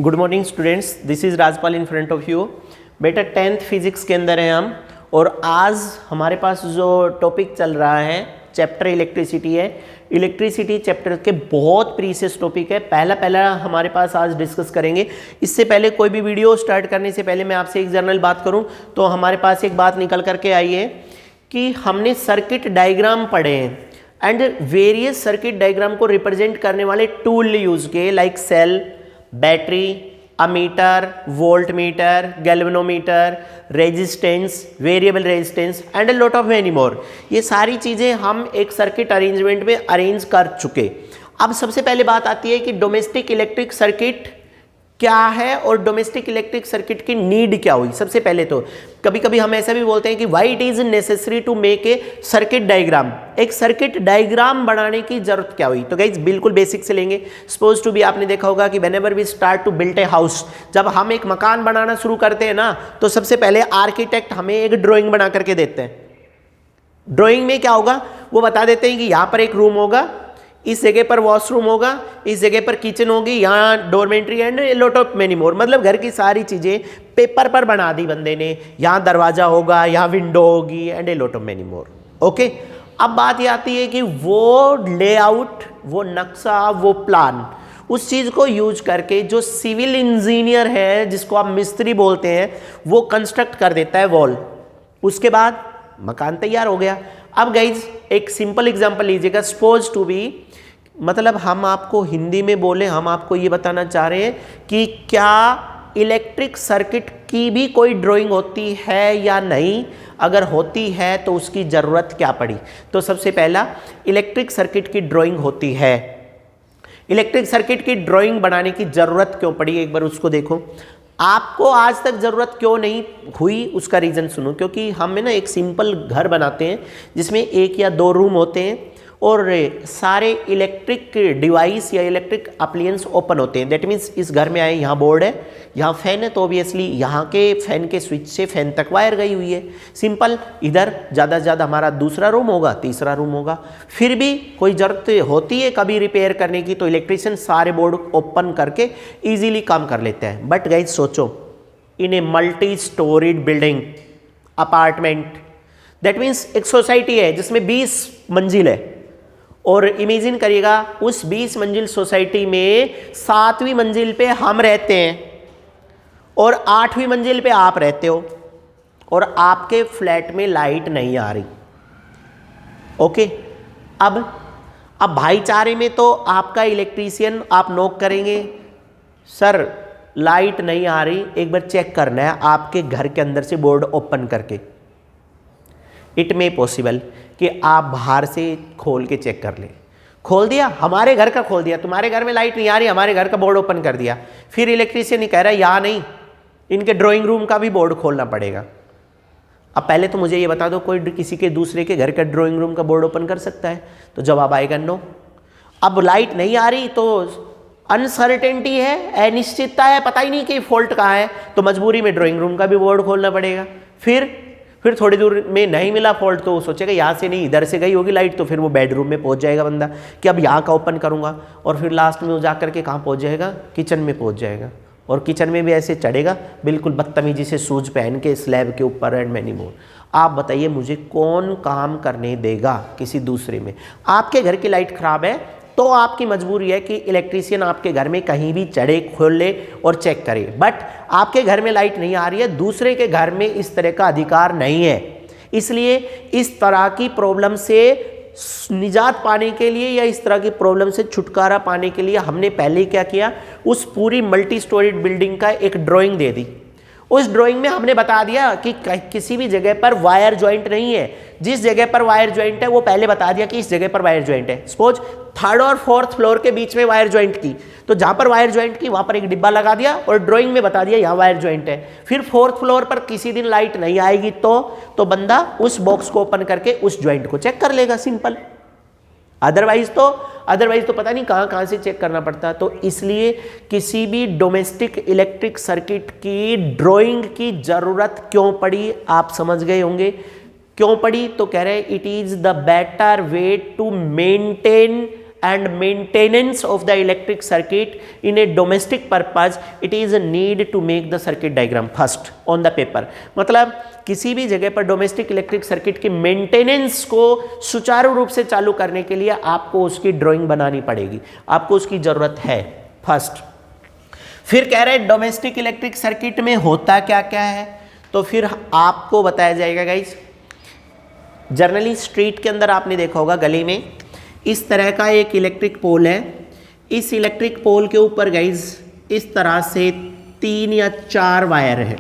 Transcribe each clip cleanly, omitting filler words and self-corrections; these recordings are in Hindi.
Good morning students, this is Rajpal in front of you. बेटा 10th फिजिक्स के अंदर हैं हम, और आज हमारे पास जो टॉपिक चल रहा है चैप्टर इलेक्ट्रिसिटी है। इलेक्ट्रिसिटी चैप्टर के बहुत प्रीसियस टॉपिक है। पहला हमारे पास आज डिस्कस करेंगे। इससे पहले कोई भी वीडियो स्टार्ट करने से पहले मैं आपसे एक जनरल बात करूं तो हमारे पास एक बात निकल करके आई है कि हमने सर्किट डायग्राम पढ़े हैं एंड वेरियस सर्किट डायग्राम को रिप्रेजेंट करने वाले टूल यूज किए, like cell, battery, ammeter, volt meter, galvanometer, resistance, variable resistance and a lot of many more. ये सारी चीज़ें हम एक सर्किट अरेंजमेंट में अरेंज कर चुके। अब सबसे पहले बात आती है कि डोमेस्टिक इलेक्ट्रिक सर्किट क्या है और डोमेस्टिक इलेक्ट्रिक सर्किट की नीड क्या हुई। सबसे पहले तो कभी कभी हम ऐसा भी बोलते हैं कि why it is necessary to make a circuit diagram. एक सर्किट डायग्राम बनाने की जरूरत क्या हुई। तो गाइस बिल्कुल बेसिक से लेंगे। सपोज टू भी आपने देखा होगा कि whenever we start to build a house, जब हम एक मकान बनाना शुरू करते हैं ना, तो सबसे पहले आर्किटेक्ट हमें एक ड्राइंग बना करके देते हैं। ड्राइंग में क्या होगा वो बता देते हैं कि यहाँ पर एक रूम होगा, इस जगह पर वॉशरूम होगा, इस जगह पर किचन होगी, यहाँ dormitory and lot of many more. मतलब घर की सारी चीज़ें पेपर पर बना दी बंदे ने। यहाँ दरवाजा होगा, यहाँ विंडो होगी and a lot of many more. Okay, अब बात ये आती है कि वो लेआउट, वो नक्शा, वो प्लान, उस चीज़ को यूज करके जो सिविल इंजीनियर है, जिसको आप मिस्त्री बोलते हैं, वो कंस्ट्रक्ट कर देता है वॉल। उसके बाद मकान तैयार हो गया। अब गाइज एक सिंपल एग्जांपल लीजिएगा। सपोज टू बी, मतलब हम आपको हिंदी में बोले, हम आपको ये बताना चाह रहे हैं कि क्या इलेक्ट्रिक सर्किट की भी कोई ड्राइंग होती है या नहीं। अगर होती है तो उसकी ज़रूरत क्या पड़ी। तो सबसे पहला, इलेक्ट्रिक सर्किट की ड्राइंग होती है। इलेक्ट्रिक सर्किट की ड्राइंग बनाने की ज़रूरत क्यों पड़ी, एक बार उसको देखो। आपको आज तक ज़रूरत क्यों नहीं हुई, उसका रीज़न सुनो। क्योंकि हम ना एक सिंपल घर बनाते हैं जिसमें एक या दो रूम होते हैं और सारे इलेक्ट्रिक डिवाइस या इलेक्ट्रिक अप्लायंस ओपन होते हैं। दैट मीन्स इस घर में आए, यहाँ बोर्ड है, यहाँ फैन है, तो ऑब्वियसली यहाँ के फैन के स्विच से फैन तक वायर गई हुई है। सिंपल। इधर ज़्यादा से ज़्यादा हमारा दूसरा रूम होगा, तीसरा रूम होगा। फिर भी कोई ज़रूरत होती है कभी रिपेयर करने की, तो इलेक्ट्रिशियन सारे बोर्ड ओपन करके ईजीली काम कर लेते हैं। बट गाइज सोचो, in a multi storeyed building, apartment, that means एक सोसाइटी है जिसमें 20 मंजिल है, और इमेजिन करिएगा उस 20 मंजिल सोसाइटी में 7वीं मंजिल पे हम रहते हैं और 8वीं मंजिल पे आप रहते हो, और आपके फ्लैट में लाइट नहीं आ रही। ओके, अब भाईचारे में तो आपका इलेक्ट्रीशियन आप नॉक करेंगे, सर लाइट नहीं आ रही, एक बार चेक करना है आपके घर के अंदर से बोर्ड ओपन करके। इट मे पॉसिबल कि आप बाहर से खोल के चेक कर लें। खोल दिया, हमारे घर का खोल दिया, तुम्हारे घर में लाइट नहीं आ रही, हमारे घर का बोर्ड ओपन कर दिया। फिर इलेक्ट्रीशियन ही कह रहा है यहाँ नहीं, इनके ड्राइंग रूम का भी बोर्ड खोलना पड़ेगा। अब पहले तो मुझे ये बता दो, कोई किसी के दूसरे के घर का ड्राइंग रूम का बोर्ड ओपन कर सकता है? तो जवाब आएगा नो। अब लाइट नहीं आ रही तो अनसर्टेनिटी है, अनिश्चितता है, पता ही नहीं कि फॉल्ट कहाँ है, तो मजबूरी में ड्राइंग रूम का भी बोर्ड खोलना पड़ेगा। फिर थोड़ी दूर में नहीं मिला फॉल्ट तो वो सोचेगा यहाँ से नहीं, इधर से गई होगी लाइट, तो फिर वो बेडरूम में पहुँच जाएगा बंदा कि अब यहाँ का ओपन करूँगा, और फिर लास्ट में वो जा करके कहाँ पहुँच जाएगा, किचन में पहुँच जाएगा, और किचन में भी ऐसे चढ़ेगा बिल्कुल बदतमीजी से, शूज पहन के स्लैब के ऊपर एंड मैनी मोर। आप बताइए मुझे कौन काम करने देगा किसी दूसरे में। आपके घर की लाइट खराब है तो आपकी मजबूरी है कि इलेक्ट्रीशियन आपके घर में कहीं भी चढ़े, खोले और चेक करे। बट आपके घर में लाइट नहीं आ रही है, दूसरे के घर में इस तरह का अधिकार नहीं है। इसलिए इस तरह की प्रॉब्लम से निजात पाने के लिए या इस तरह की प्रॉब्लम से छुटकारा पाने के लिए हमने पहले क्या किया, उस पूरी मल्टी स्टोरीड बिल्डिंग का एक ड्राइंग दे दी। उस ड्राइंग में हमने बता दिया कि किसी भी जगह पर वायर ज्वाइंट नहीं है। जिस जगह पर वायर ज्वाइंट है वो पहले बता दिया कि इस जगह पर वायर ज्वाइंट है। सपोज 3rd और 4th फ्लोर के बीच में वायर ज्वाइंट की, तो जहां पर वायर ज्वाइंट की वहां पर एक डिब्बा लगा दिया और ड्राइंग में बता दिया यहाँ वायर ज्वाइंट है। फिर 4th फ्लोर पर किसी दिन लाइट नहीं आएगी तो बंदा उस बॉक्स को ओपन करके उस ज्वाइंट को चेक कर लेगा, सिंपल। अदरवाइज तो पता नहीं कहाँ से चेक करना पड़ता। तो इसलिए किसी भी डोमेस्टिक इलेक्ट्रिक सर्किट की ड्राइंग की जरूरत क्यों पड़ी, आप समझ गए होंगे। क्यों पड़ी? तो कह रहे हैं it is the better way to maintain and maintenance of the electric circuit in a domestic purpose, it is a need to make the circuit diagram first on the paper। मतलब किसी भी जगह पर डोमेस्टिक इलेक्ट्रिक सर्किट के मेंटेनेंस को सुचारू रूप से चालू करने के लिए आपको उसकी ड्राइंग बनानी पड़ेगी, आपको उसकी जरूरत है फर्स्ट। फिर कह रहे हैं डोमेस्टिक इलेक्ट्रिक सर्किट में होता क्या क्या है, तो फिर आपको बताया जाएगा गाइज। जनरली स्ट्रीट के अंदर आपने देखा होगा गली में इस तरह का एक इलेक्ट्रिक पोल है। इस इलेक्ट्रिक पोल के ऊपर गाइज इस तरह से 3 या 4 वायर है,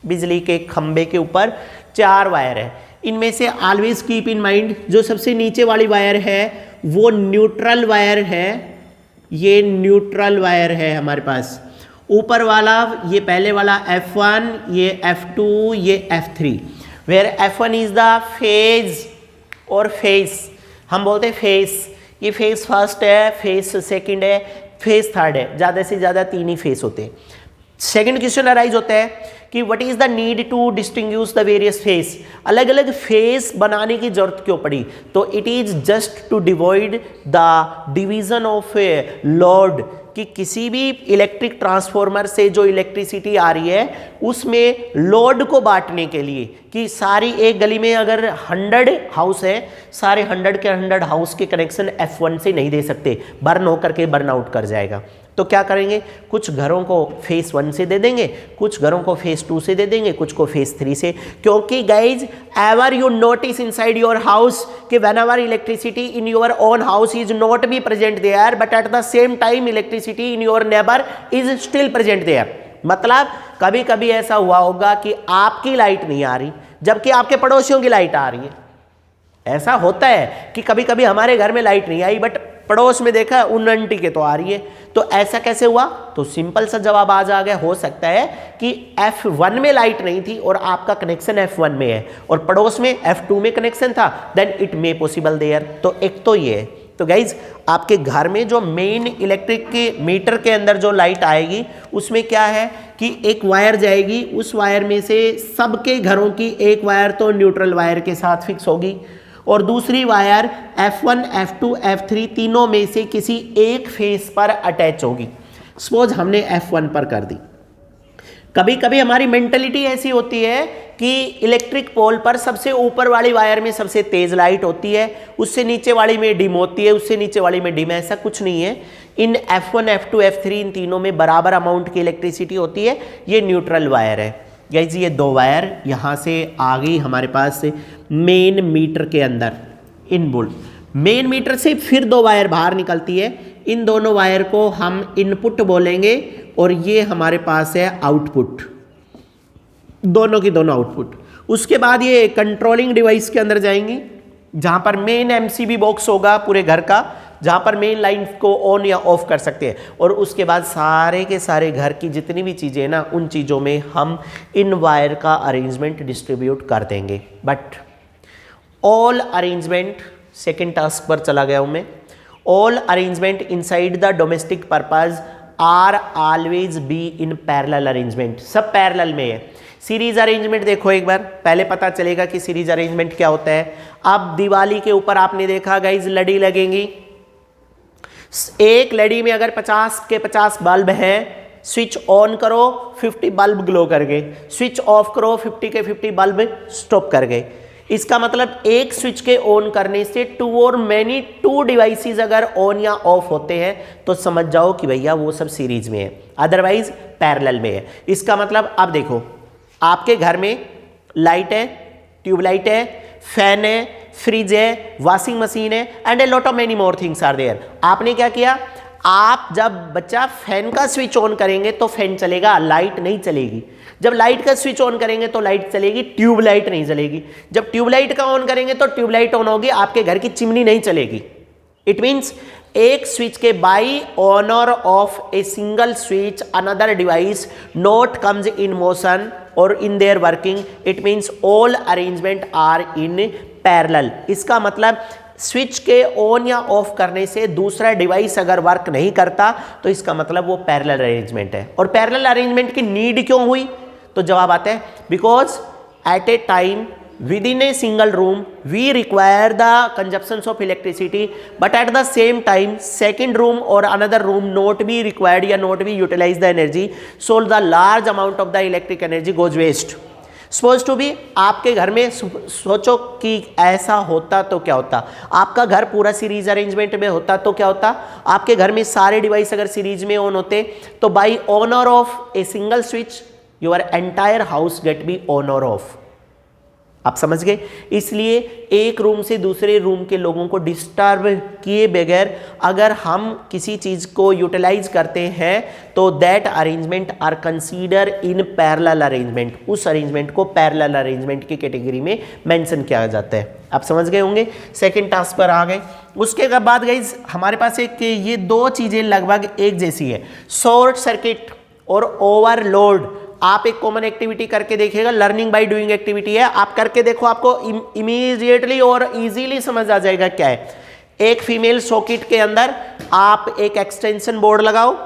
बिजली के खंबे के ऊपर 4 वायर है। इनमें से ऑलवेज कीप इन माइंड जो सबसे नीचे वाली वायर है वो न्यूट्रल वायर है, ये न्यूट्रल वायर है हमारे पास। ऊपर वाला ये पहले वाला F1, ये F2, ये F3, where F1 is the phase और फेस, हम बोलते हैं फेस, ये फेस फर्स्ट है, फेस सेकंड है, फेस थर्ड है, ज़्यादा से ज़्यादा 3 ही फेस होते हैं। सेकंड क्वेश्चन अराइज होता है कि what is the need to distinguish the various phase, अलग अलग फेस बनाने की जरूरत क्यों पड़ी, तो it is just to divide the division of load, कि किसी भी इलेक्ट्रिक ट्रांसफॉर्मर से जो इलेक्ट्रिसिटी आ रही है उसमें लोड को बांटने के लिए, कि सारी एक गली में अगर 100 हाउस है, सारे 100 के 100 हाउस के कनेक्शन F1 से नहीं दे सकते, बर्न होकर के बर्न आउट कर जाएगा। तो क्या करेंगे, कुछ घरों को फेस 1 से दे देंगे, कुछ घरों को फेस 2 से दे देंगे, कुछ को फेस 3 से, क्योंकि guys ever you notice inside your house कि whenever electricity in your own house is not be present there but at the same time electricity in your neighbour is still present there. मतलब कभी कभी ऐसा हुआ होगा कि आपकी लाइट नहीं आ रही जबकि आपके पड़ोसियों की लाइट आ रही है। ऐसा होता है कि कभी कभी हमारे घर में लाइट नहीं आई बट पड़ोस में देखा उन आंटी के तो आ रही है। तो ऐसा कैसे हुआ, तो सिंपल सा जवाब आज आ गया, हो सकता है कि F1 में लाइट नहीं थी और आपका कनेक्शन F1 में है और पड़ोस में F2 में कनेक्शन था, then it may possible there. तो एक तो ये है। तो गाइज आपके घर में जो मेन इलेक्ट्रिक के मीटर के अंदर जो लाइट आएगी उसमें क्या है कि एक वायर जाएगी, उस वायर में से सबके घरों की एक वायर तो न्यूट्रल वायर के साथ फिक्स होगी और दूसरी वायर F1, F2, F3 तीनों में से किसी एक फेस पर अटैच होगी। सपोज हमने F1 पर कर दी। कभी कभी हमारी मेंटलिटी ऐसी होती है कि इलेक्ट्रिक पोल पर सबसे ऊपर वाली वायर में सबसे तेज लाइट होती है, उससे नीचे वाली में डिम होती है, उससे नीचे वाली में डिम है। ऐसा कुछ नहीं है। इन F1, F2, F3 इन तीनों में बराबर अमाउंट की इलेक्ट्रिसिटी होती है। ये न्यूट्रल वायर है। गाइस ये 2 वायर यहाँ से आ गई हमारे पास मेन मीटर के अंदर इनबुल्ट। मेन मीटर से फिर 2 वायर बाहर निकलती है। इन दोनों वायर को हम इनपुट बोलेंगे और ये हमारे पास है आउटपुट, दोनों की दोनों आउटपुट। उसके बाद ये कंट्रोलिंग डिवाइस के अंदर जाएंगी जहाँ पर मेन MCB बॉक्स होगा पूरे घर का, जहाँ पर मेन लाइन को ऑन या ऑफ कर सकते हैं। और उसके बाद सारे के सारे घर की जितनी भी चीज़ें हैं ना, उन चीज़ों में हम इन वायर का अरेंजमेंट डिस्ट्रीब्यूट कर देंगे। But all arrangement, second task पर चला गया हूँ मैं। All arrangement inside the domestic purpose are always be in parallel arrangement. सब पैरेलल में है। सीरीज अरेंजमेंट देखो एक बार, पहले पता चलेगा कि सीरीज अरेंजमेंट क्या होता है। अब दिवाली के ऊपर आपने देखा गाइज लड़ी लगेंगी। एक लड़ी में अगर 50 के 50 बल्ब हैं, स्विच ऑन करो 50 बल्ब ग्लो कर गए, स्विच ऑफ करो 50 के 50 बल्ब स्टॉप कर गए। इसका मतलब एक स्विच के ऑन करने से 2 और मैनी 2 डिवाइसेस अगर ऑन या ऑफ होते हैं तो समझ जाओ कि भैया वो सब सीरीज में है, अदरवाइज पैरेलल में है। इसका मतलब अब देखो आपके घर में लाइट है, ट्यूबलाइट है, फैन है, फ्रिज है, वॉशिंग मशीन है and a lot of many more things are there. आपने क्या किया, आप जब बच्चा फैन का स्विच ऑन करेंगे तो फैन चलेगा, लाइट नहीं चलेगी। जब लाइट का स्विच ऑन करेंगे तो लाइट चलेगी, ट्यूबलाइट नहीं चलेगी। जब ट्यूबलाइट का ऑन करेंगे तो ट्यूबलाइट ऑन होगी, आपके घर की चिमनी नहीं चलेगी। इट मीन्स एक स्विच के by on or off a single switch another device not comes in motion और in their working. It means all arrangement are in parallel. इसका मतलब स्विच के ऑन या ऑफ करने से दूसरा डिवाइस अगर वर्क नहीं करता तो इसका मतलब वो पैरेलल अरेंजमेंट है। और पैरेलल अरेंजमेंट की नीड क्यों हुई, तो जवाब आता है because at A time within a single room we require the consumptions of electricity, but at the same time second room or another room not be required या not be utilize the energy, so the large amount of the electric energy goes waste. Suppose to be आपके घर में सोचो कि ऐसा होता तो क्या होता, आपका घर पूरा सीरीज अरेंजमेंट में होता तो क्या होता, आपके घर में सारे डिवाइस अगर सीरीज में ऑन होते तो by on or off a single switch your entire house get be on or off. आप समझ गए? इसलिए एक रूम से दूसरे रूम के लोगों को डिस्टर्ब किए बगैर अगर हम किसी चीज को यूटिलाइज करते हैं तो that arrangement are consider in parallel arrangement, उस अरेंजमेंट को पैरेलल अरेंजमेंट की कैटेगरी में मेंशन किया जाता है। आप समझ गए होंगे। सेकंड टास्क पर आ गए। उसके बाद गाइज हमारे पास एक ये दो चीजें लगभग एक जैसी है, शॉर्ट सर्किट और ओवरलोड। आप एक कॉमन एक्टिविटी करके देखिएगा, लर्निंग बाय डूइंग एक्टिविटी है, आप करके देखो, आपको इमीडिएटली और इजीली समझ आ जाएगा क्या है। एक फीमेल सॉकेट के अंदर आप एक एक्सटेंशन बोर्ड लगाओ।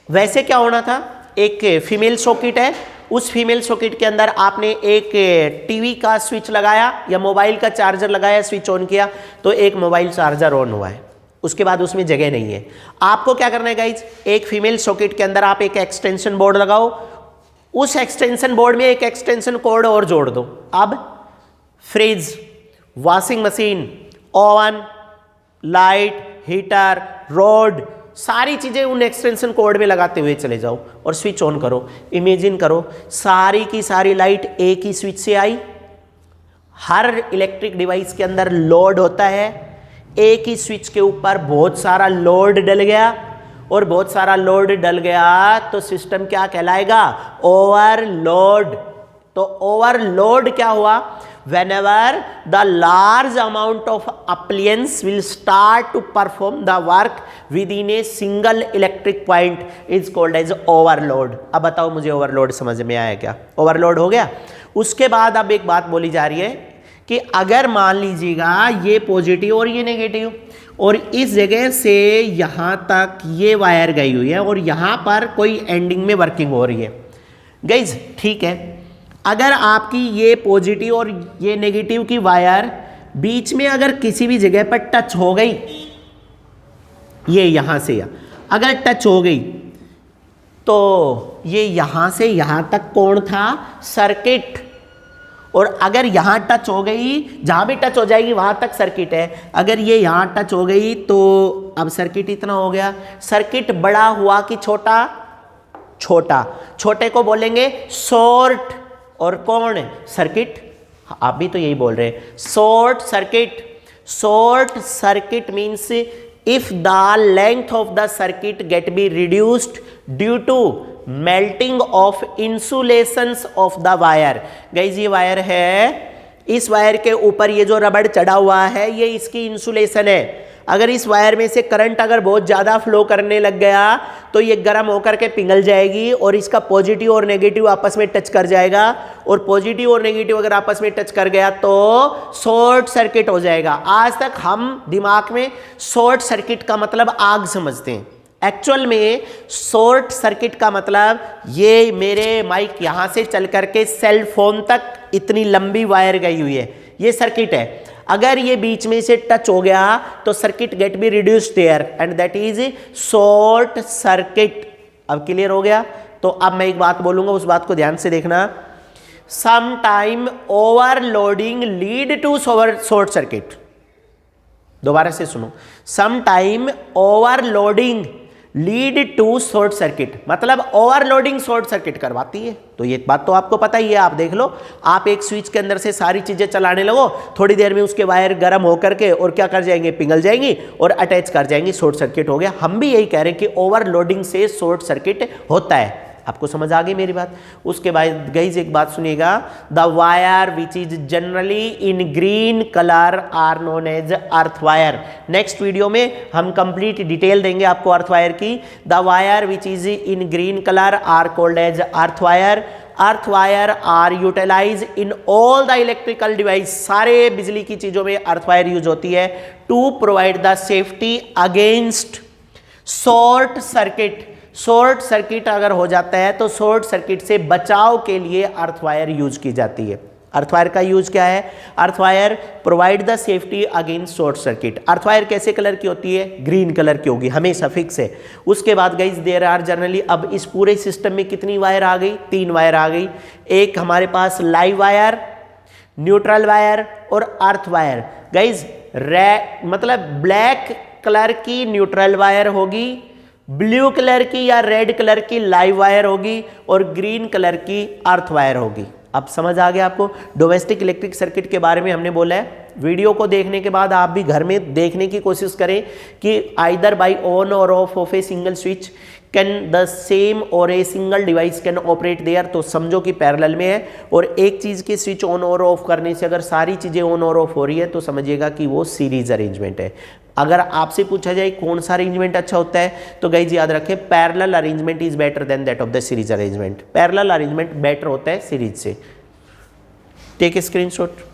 वैसे क्या होना था, एक फीमेल सॉकेट है, उस फीमेल सॉकेट के अंदर आपने एक टीवी का स्विच लगाया या मोबाइल का चार्जर लगाया, स्विच ऑन किया तो एक मोबाइल चार्जर ऑन हुआ है। उसके बाद उसमें जगह नहीं है। आपको क्या करना है गाइज, एक फीमेल सॉकेट के अंदर आप एक एक्सटेंशन बोर्ड लगाओ, उस एक्सटेंशन बोर्ड में एक एक्सटेंशन कॉर्ड और जोड़ दो। अब fridge, washing machine, oven, light, heater, road, सारी चीजें उन एक्सटेंशन कॉर्ड में लगाते हुए चले जाओ और स्विच ऑन करो। इमेजिन करो सारी की सारी लाइट एक ही स्विच से आई। हर इलेक्ट्रिक डिवाइस के अंदर लोड होता है, एक ही स्विच के ऊपर बहुत सारा लोड डल गया और बहुत सारा लोड डल गया तो सिस्टम क्या कहलाएगा, ओवरलोड। तो ओवरलोड क्या हुआ, whenever the large amount of appliance will start to perform the work within a single electric point is called as overload। अब बताओ मुझे ओवरलोड समझ में आया क्या? ओवरलोड हो गया। उसके बाद अब एक बात बोली जा रही है कि अगर मान लीजिएगा ये पॉजिटिव और ये नेगेटिव और इस जगह से यहाँ तक ये वायर गई हुई है और यहाँ पर कोई एंडिंग में वर्किंग हो रही है। गाइज ठीक है, अगर आपकी ये पॉजिटिव और ये नेगेटिव की वायर बीच में अगर किसी भी जगह पर टच हो गई, ये यहाँ से अगर टच हो गई तो ये यहाँ से यहाँ तक कौन था, सर्किट। और अगर यहाँ टच हो गई, जहाँ भी टच हो जाएगी वहाँ तक सर्किट है। अगर ये यहाँ टच हो गई तो अब सर्किट इतना हो गया। सर्किट बड़ा हुआ कि छोटा? छोटा। छोटे को बोलेंगे शॉर्ट और कौन सर्किट? आप भी तो यही बोल रहे हैं, short circuit. Short circuit means if the length of the circuit get be reduced due to melting of insulations of the wire। Guys ये वायर है, इस वायर के ऊपर ये जो रबड़ चढ़ा हुआ है ये इसकी इंसुलेशन है। अगर इस वायर में से करंट अगर बहुत ज़्यादा फ्लो करने लग गया तो ये गर्म होकर के पिघल जाएगी और इसका पॉजिटिव और नेगेटिव आपस में टच कर जाएगा और पॉजिटिव और नेगेटिव अगर आपस में टच कर गया तो शॉर्ट सर्किट हो जाएगा। आज तक हम दिमाग में शॉर्ट सर्किट का मतलब आग समझते हैं, एक्चुअल में शॉर्ट सर्किट का मतलब ये मेरे माइक यहाँ से चल करके सेल फोन तक इतनी लंबी वायर गई हुई है, ये सर्किट है। अगर ये बीच में से टच हो गया तो circuit get be reduced there and that is short circuit. अब क्लियर हो गया? तो अब मैं एक बात बोलूंगा, उस बात को ध्यान से देखना। Some time overloading lead to short circuit. दोबारा से सुनो, some time overloading lead to short circuit, मतलब ओवरलोडिंग शॉर्ट सर्किट करवाती है। तो ये बात तो आपको पता ही है। आप देख लो, आप एक स्विच के अंदर से सारी चीजें चलाने लगो, थोड़ी देर में उसके वायर गर्म होकर के और क्या कर जाएंगे, पिघल जाएंगी और अटैच कर जाएंगी, शॉर्ट सर्किट हो गया। हम भी यही कह रहे हैं कि ओवरलोडिंग से शॉर्ट सर्किट होता है। आपको समझ आ गई मेरी बात? उसके बाद गाइस एक बात सुनिएगा, the wire which is generally in green colour are known as earth wire. Next video में हम कंप्लीट डिटेल देंगे आपको अर्थ वायर की। The wire which is in green colour are called as earth wire. Earth wire are utilize in all the electrical device, सारे बिजली की चीजों में अर्थ वायर यूज होती है to provide the safety against short circuit. Short circuit अगर हो जाता है तो शॉर्ट सर्किट से बचाव के लिए अर्थ वायर यूज की जाती है। अर्थवायर का यूज क्या है? Earth wire provide the safety against short circuit. Earth wire कैसे कलर की होती है? ग्रीन कलर की होगी, हमेशा फिक्स है। उसके बाद गाइज देयर आर जनरली, अब इस पूरे सिस्टम में कितनी वायर आ गई? 3 वायर आ गई। एक हमारे पास लाइव वायर, न्यूट्रल वायर और अर्थ वायर। गाइज मतलब ब्लैक कलर की न्यूट्रल वायर होगी, ब्लू कलर की या रेड कलर की लाइव वायर होगी और ग्रीन कलर की अर्थ वायर होगी। अब समझ आ गया आपको? डोमेस्टिक इलेक्ट्रिक सर्किट के बारे में हमने बोला है। वीडियो को देखने के बाद आप भी घर में देखने की कोशिश करें कि आइदर बाय ऑन और off a single switch can the same और a single device can operate their, तो समझो कि पैरेलल में है। और एक चीज़ की स्विच ऑन और ऑफ करने से अगर सारी चीज़ें ऑन और ऑफ हो रही है तो समझिएगा कि वो सीरीज अरेंजमेंट है। अगर आपसे पूछा जाए कौन सा अरेंजमेंट अच्छा होता है, तो गाइज याद रखें parallel arrangement is better than that of the series arrangement. Parallel arrangement better होता है सीरीज से। Take a screenshot.